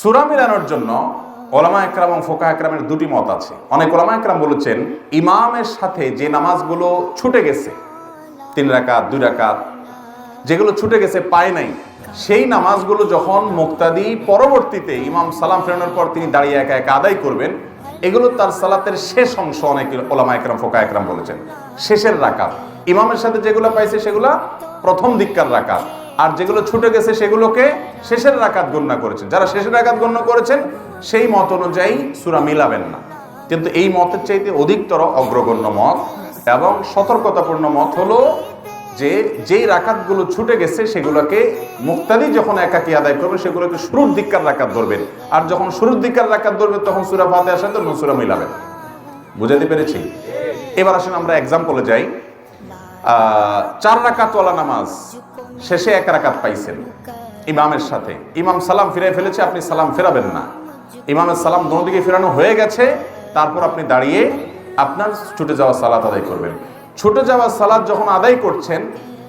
সূরা মিলানোর জন্য ওলামা একরাম এবং ফোকাহ একরামের দুটি মত আছে। অনেক ওলামা একরাম বলেছেন ইমামের সাথে যে নামাজগুলো ছুটে গেছে, 3 রাকাত 2 রাকাত, যেগুলো ছুটে গেছে পায় নাই, সেই নামাজগুলো যখন মুক্তাদি পরবর্তীতে ইমাম সালাম ফেরানোর পর তিনি দাঁড়িয়ে একা একা আদায় করবেন, এগুলো তার সালাতের শেষ অংশ। অনেক ওলামা একরাম ফোকাহ একরাম বলেছেন শেষের রাকাত। ইমামের সাথে যেগুলো পাইছে সেগুলো প্রথম দিককার রাকাত, আর যেগুলো ছুটে গেছে সেগুলোকে শেষের রাকাত গণ্য করেছেন। যারা শেষের রাকাত গণ্য করেছেন সেই মত অনুযায়ী সূরা মিলাবেন না। কিন্তু এই মতের চাইতে অধিকতর অগ্রগণ্য মত এবং সতর্কতাপূর্ণ মত হলো যে যেই রাকাতগুলো ছুটে গেছে সেগুলোকে মুক্তাদি যখন একাকী আদায় করবে সেগুলোকে শুরুর দিককার রাকাত ধরবেন, আর যখন শুরুর দিককার রাকাত ধরবে তখন সূরা ফাতিহার সাথে সূরা মিলাবেন। বুঝাতে পেরেছি? এবার আসেন আমরা এক্সাম্পলে যাই। 4 রাকাত ওয়ালা নামাজ, শেষে 1 রাকাত পাইছেন ইমামের সাথে, ইমাম সালাম ফিরে ফেলেছে, আপনি সালাম ফেরাবেন না। ইমামের সালাম দোনো দিকে ফেরানো হয়ে গেছে, তারপর আপনি দাঁড়িয়ে আপনার ছুটে যাওয়া সালাত আদায় করবেন। ছুটে যাওয়া সালাত যখন আদায় করছেন,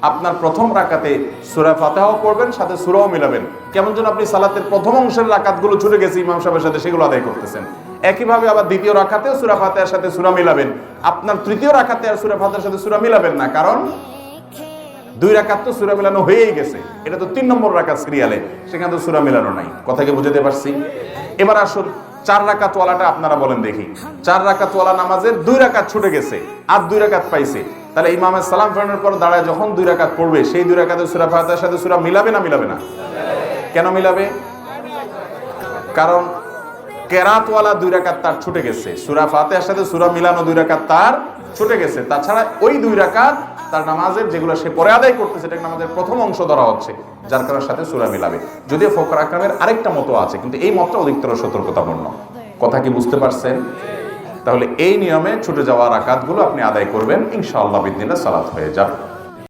আপনার প্রথম রাকাতে সূরা ফাতিহাও পড়বেন, সাথে সূরাও মিলাবেন। কেমন যেন আপনি সালাতের প্রথম অংশের রাকাতগুলো ছুটে গেছে ইমাম সাহেবের সাথে, সেগুলো আদায় করতেছেন। একইভাবে আবার দ্বিতীয় রাকাতেও সূরা ফাতিহার সাথে সূরা মিলাবেন। আপনার তৃতীয় রাকাতে আর সূরা ফাতিহার সাথে সূরা মিলাবেন না, কারণ 2 রাকাত তো সূরা মিলানো হয়েই গেছে, এটা তো 3 নম্বর রাকাত সিরিয়ালে, সেখানে তো সূরা মিলানো নাই। কথা কি বুঝাতে পারছি? এবার আসুন 4 রাকাত ওয়ালাটা আপনারা বলেন দেখি। 4 রাকাত ওয়ালা নামাজের 2 রাকাত ছুটে গেছে আর 2 রাকাত পাইছে, তাহলে ইমামের সালাম ফেরানোর পর দাঁড়ায় যখন 2 রাকাত পড়বে, সেই 2 রাকাতে সূরা ফাতিহার সাথে সূরা মিলাবে না মিলাবে না? কেন মিলাবে? কারণ কেরাতওয়ালা 2 রাকাত তার ছুটে গেছে, সূরা ফাতিহার সাথে সূরা মিলানো 2 রাকাত তার ছুটে গেছে। তাছাড়া ওই 2 রাকাত তার নামাজের যেগুলো সে পরে আদায় করতেছে, এটা নামাজের প্রথম অংশ ধরা হচ্ছে, যার কারণে সাথে সূরা মিলাবে। যদিও ফোকাহ একরামের আরেকটা মত আছে, কিন্তু এই মতটা অধিকতর সতর্কতাপূর্ণ। কথা কি বুঝতে পারছেন? তাহলে এই নিয়মে ছুটে যাওয়া রাকাতগুলো আপনি আদায় করবেন, ইনশাআল্লাহ বিদিনিল্লাহ সালাত হয়ে যাবে।